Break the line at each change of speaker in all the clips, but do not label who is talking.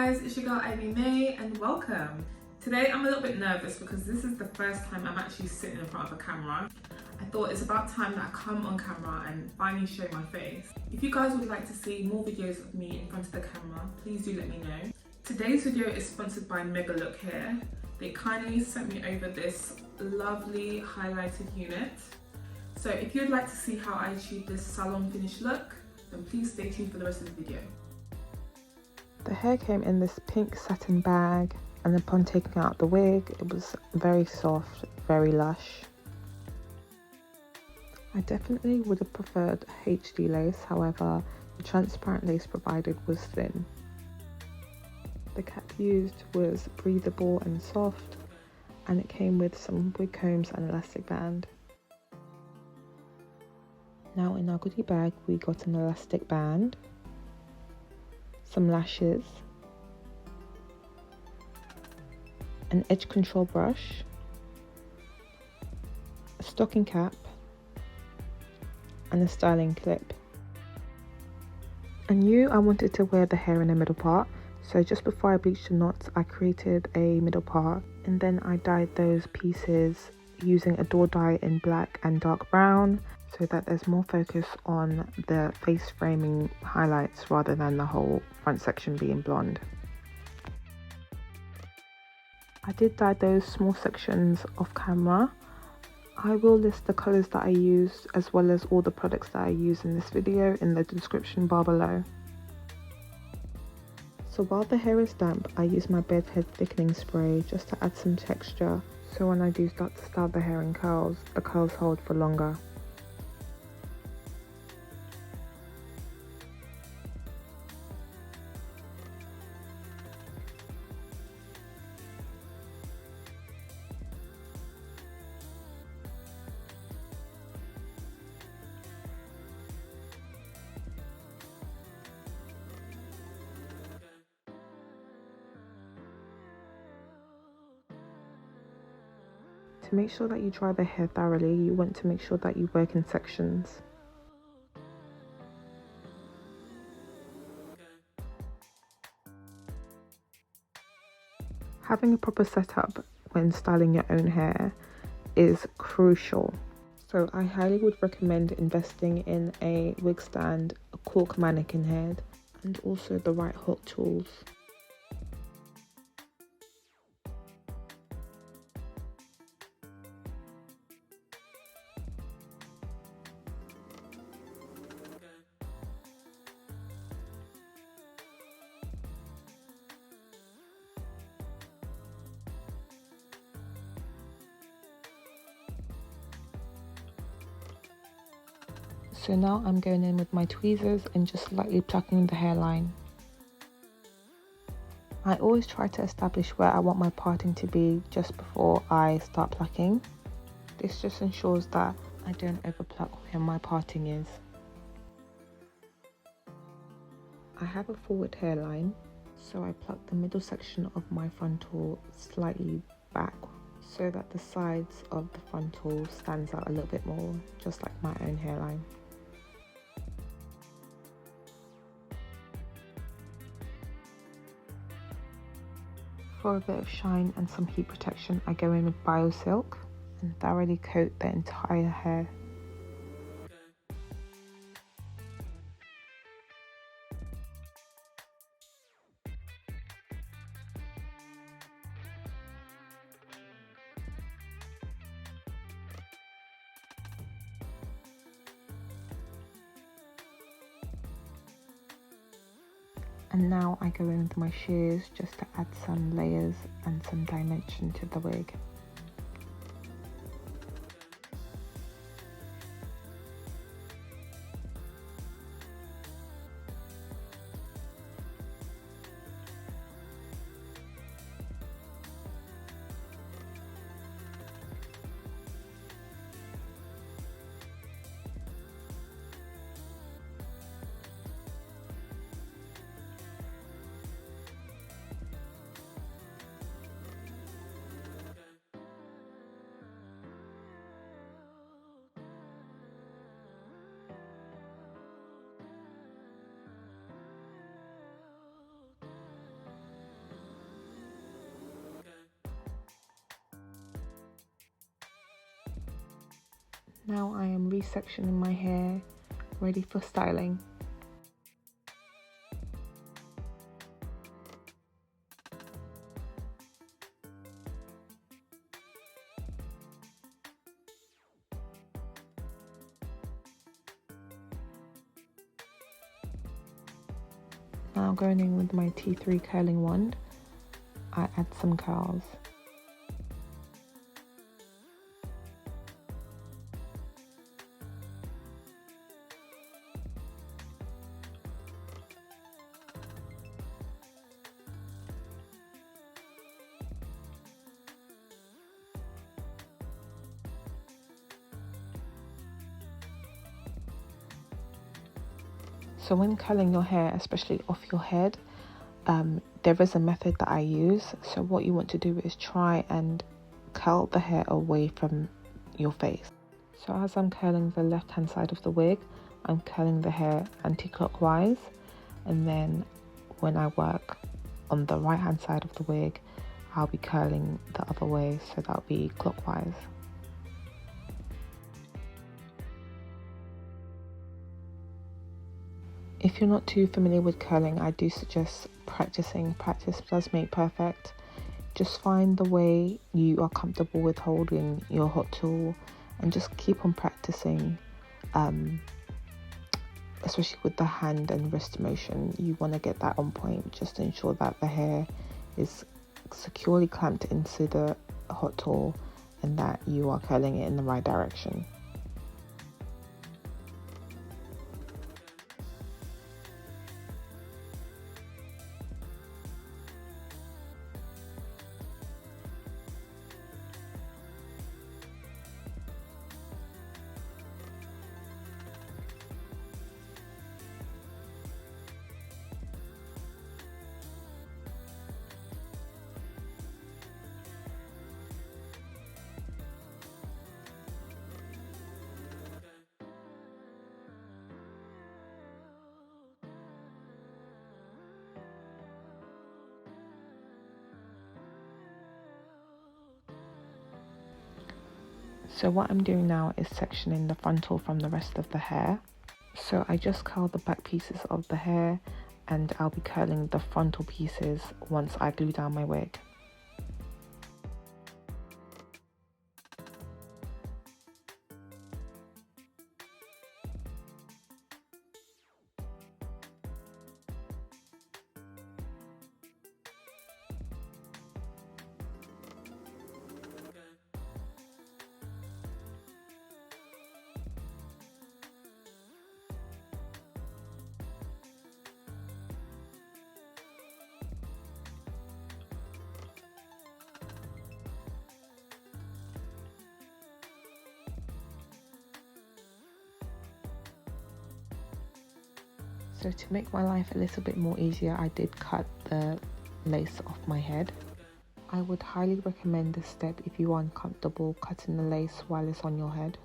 guys, it's your girl Ivy May and welcome. Today I'm a little bit nervous because this is the first time I'm actually sitting in front of a camera. I thought it's about time that I come on camera and finally show my face. If you guys would like to see more videos of me in front of the camera, please do let me know. Today's video is sponsored by Megalookhair. They kindly sent me over this lovely highlighted unit. So if you'd like to see how I achieve this salon finish look, then please stay tuned for the rest of the video.
The hair came in this pink satin bag, and upon taking out the wig, it was very soft, very lush. I definitely would have preferred HD lace, however, the transparent lace provided was thin. The cap used was breathable and soft, and it came with some wig combs and elastic band. Now in our goodie bag, we got an elastic band, some lashes, an edge control brush, a stocking cap, and a styling clip. I knew I wanted to wear the hair in the middle part, so just before I bleached the knots, I created a middle part, and then I dyed those pieces using a door dye in black and dark brown, so that there's more focus on the face framing highlights rather than the whole front section being blonde. I did dye those small sections off camera. I will list the colours that I used as well as all the products that I use in this video in the description bar below. So while the hair is damp, I use my bed head thickening spray just to add some texture, so when I do start to style the hair in curls, the curls hold for longer. To make sure that you dry the hair thoroughly, you want to make sure that you work in sections. Having a proper setup when styling your own hair is crucial. So I highly would recommend investing in a wig stand, a cork mannequin head, and also the right hook tools. So now I'm going in with my tweezers and just lightly plucking the hairline. I always try to establish where I want my parting to be just before I start plucking. This just ensures that I don't overpluck where my parting is. I have a forward hairline, so I pluck the middle section of my frontal slightly back so that the sides of the frontal stands out a little bit more, just like my own hairline. For a bit of shine and some heat protection, I go in with Biosilk and thoroughly coat the entire hair. And now I go in with my shears just to add some layers and some dimension to the wig. Now I am resectioning my hair, ready for styling. Now going in with my T3 curling wand, I add some curls. So when curling your hair, especially off your head, there is a method that I use. So what you want to do is try and curl the hair away from your face. So as I'm curling the left hand side of the wig, I'm curling the hair anti-clockwise, and then when I work on the right hand side of the wig, I'll be curling the other way, so that'll be clockwise. If you're not too familiar with curling, I do suggest practicing. Practice does make perfect. Just find the way you are comfortable with holding your hot tool and just keep on practicing, especially with the hand and wrist motion. You want to get that on point, just to ensure that the hair is securely clamped into the hot tool and that you are curling it in the right direction. So what I'm doing now is sectioning the frontal from the rest of the hair. So I just curl the back pieces of the hair, and I'll be curling the frontal pieces once I glue down my wig. So to make my life a little bit more easier, I did cut the lace off my head. I would highly recommend this step if you are uncomfortable cutting the lace while it's on your head.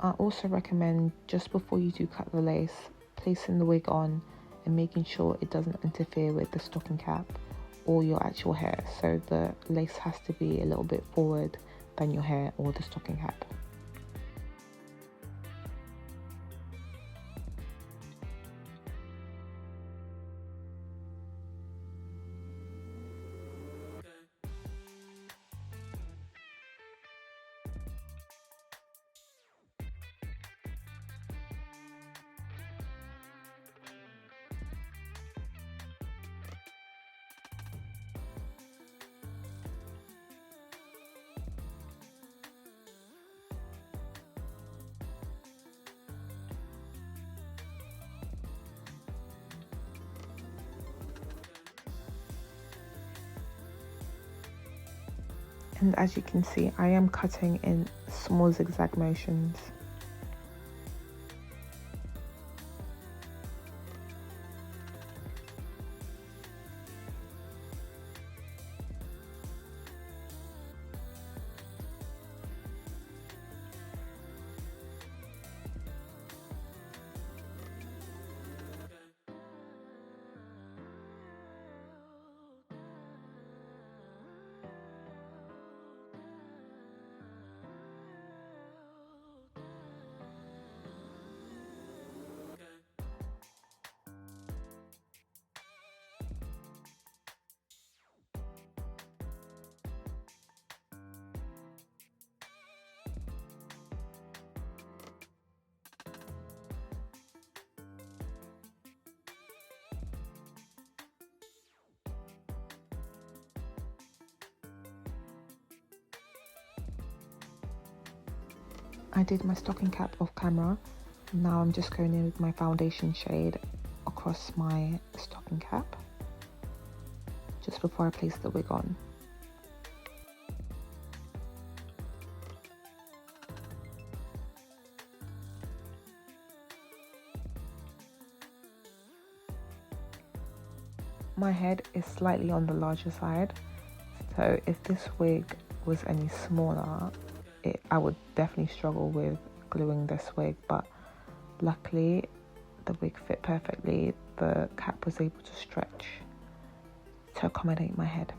I also recommend, just before you do cut the lace, placing the wig on and making sure it doesn't interfere with the stocking cap or your actual hair. So the lace has to be a little bit forward than your hair or the stocking cap. And as you can see, I am cutting in small zigzag motions. I did my stocking cap off camera. Now I'm just going in with my foundation shade across my stocking cap just before I place the wig on. My head is slightly on the larger side, so if this wig was any smaller, I would definitely struggle with gluing this wig, but luckily the wig fit perfectly. The cap was able to stretch to accommodate my head.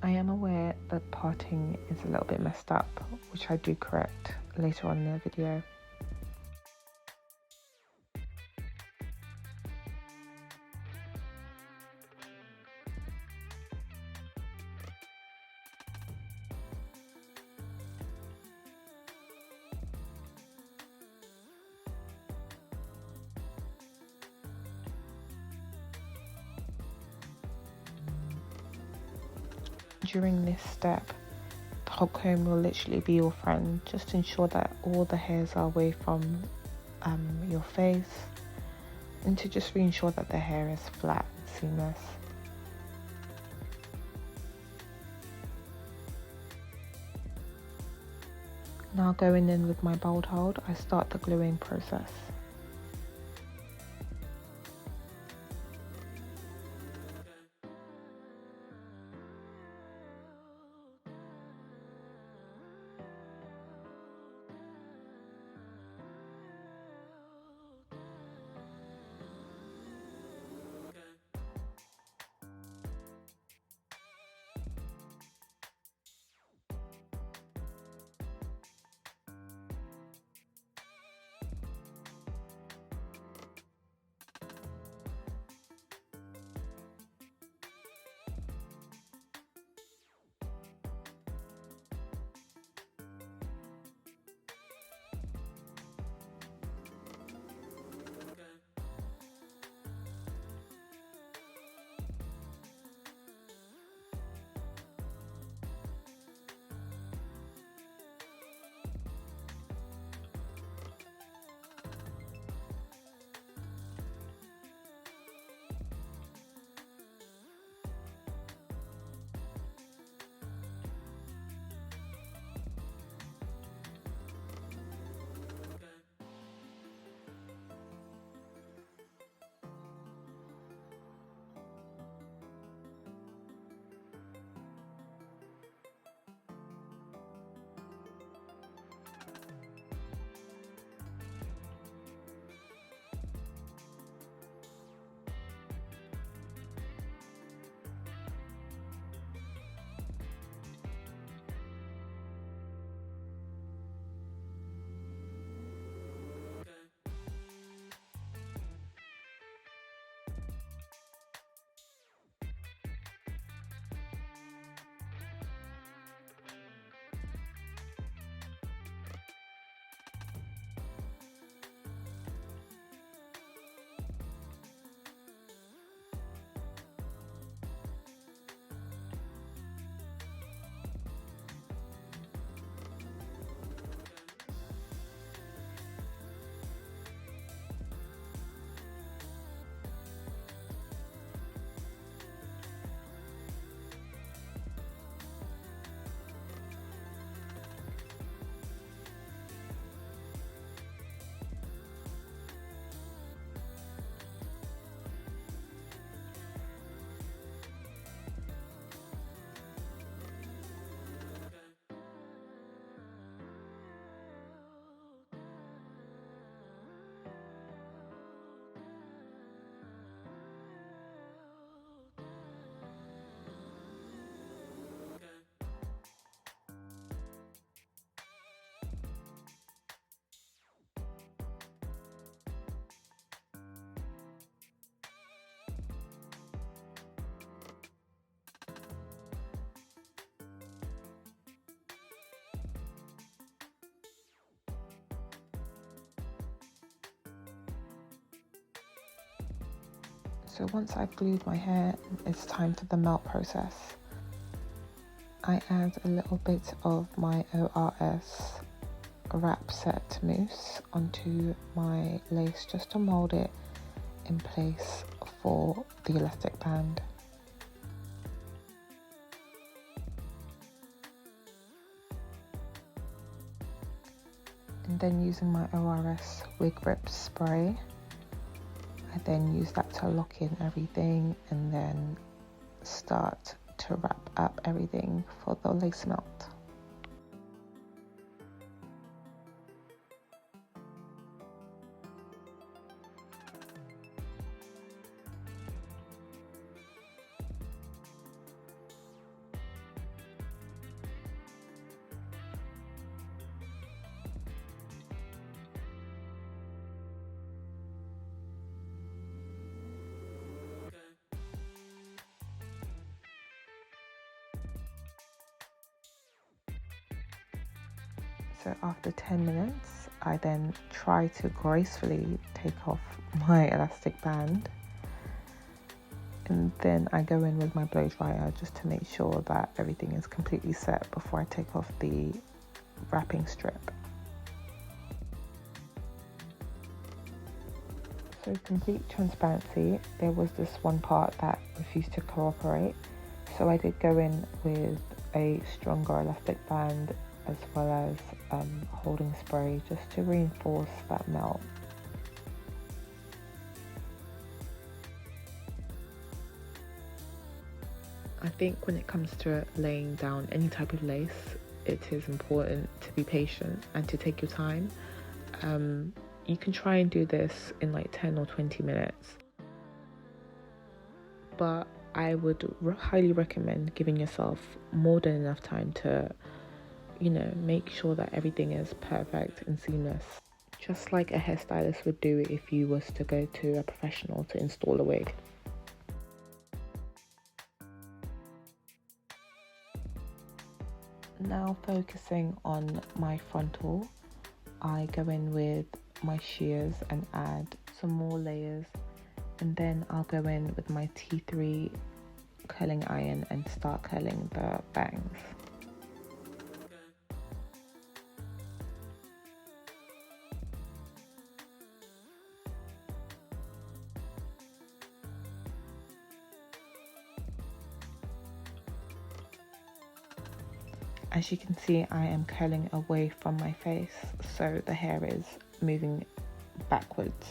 I am aware that parting is a little bit messed up, which I do correct later on in the video. During this step, the hot comb will literally be your friend. Just ensure that all the hairs are away from your face, and to just ensure that the hair is flat and seamless. Now going in with my bold hold, I start the gluing process. So once I've glued my hair, it's time for the melt process. I add a little bit of my ORS wrap set mousse onto my lace just to mold it in place for the elastic band. And then using my ORS Wig Grip spray, I then use that to lock in everything and then start to wrap up everything for the lace melt. So after 10 minutes, I then try to gracefully take off my elastic band. And then I go in with my blow dryer just to make sure that everything is completely set before I take off the wrapping strip. So complete transparency, there was this one part that refused to cooperate. So I did go in with a stronger elastic band as well as holding spray just to reinforce that melt. I think when it comes to laying down any type of lace, it is important to be patient and to take your time. You can try and do this in like 10 or 20 minutes, but I would highly recommend giving yourself more than enough time to make sure that everything is perfect and seamless, just like a hairstylist would do if you was to go to a professional to install a wig. Now focusing on my frontal, I go in with my shears and add some more layers, and then I'll go in with my T3 curling iron and start curling the bangs. As you can see, I am curling away from my face, so the hair is moving backwards.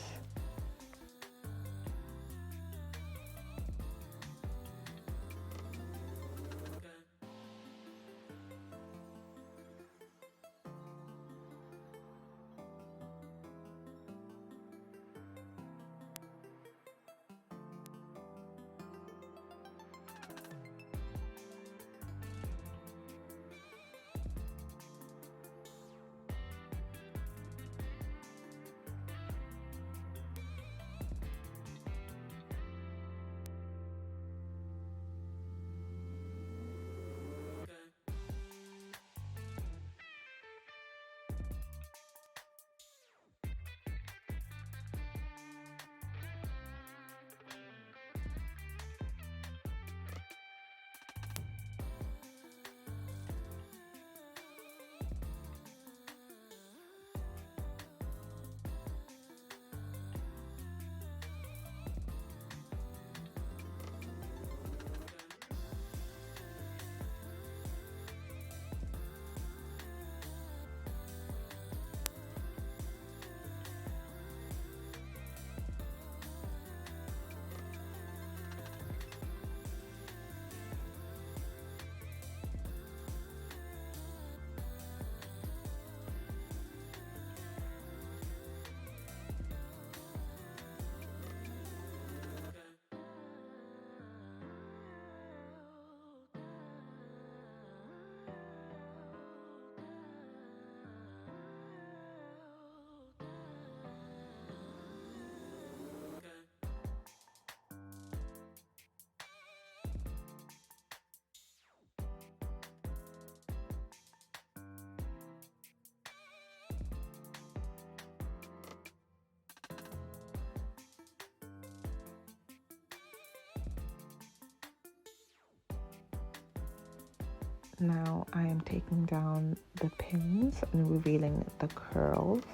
Now I am taking down the pins and revealing the curls.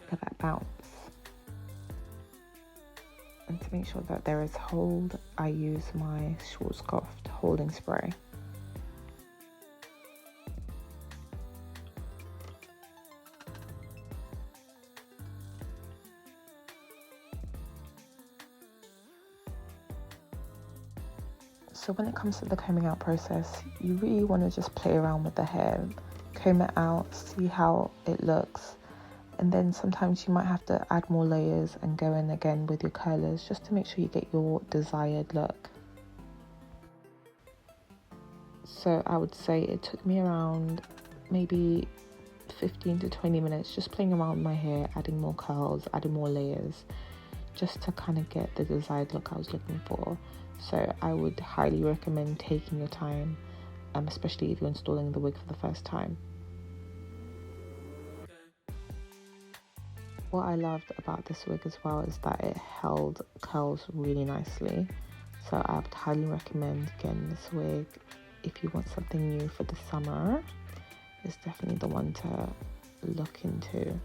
Look at that bounce. And to make sure that there is hold, I use my Schwarzkopf holding spray. So when it comes to the combing out process, you really want to just play around with the hair, comb it out, see how it looks, and then sometimes you might have to add more layers and go in again with your curlers just to make sure you get your desired look. So I would say it took me around maybe 15 to 20 minutes just playing around with my hair, adding more curls, adding more layers, just to kind of get the desired look I was looking for. So I would highly recommend taking your time, especially if you're installing the wig for the first time. What I loved about this wig as well is that it held curls really nicely. So I would highly recommend getting this wig if you want something new for the summer. It's definitely the one to look into.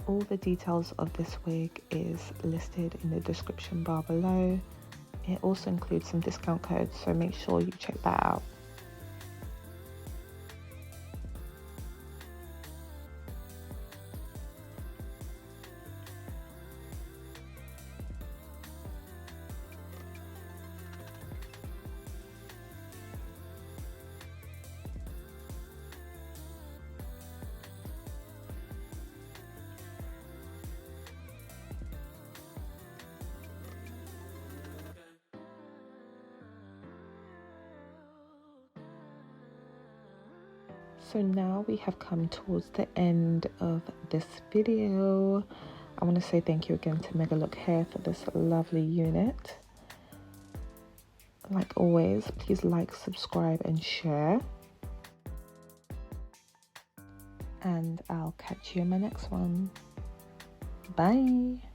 All the details of this wig is listed in the description bar below. It also includes some discount codes, so make sure you check that out. So now we have come towards the end of this video. I want to say thank you again to Megalookhair for this lovely unit. Like always, please like, subscribe and share. And I'll catch you in my next one. Bye.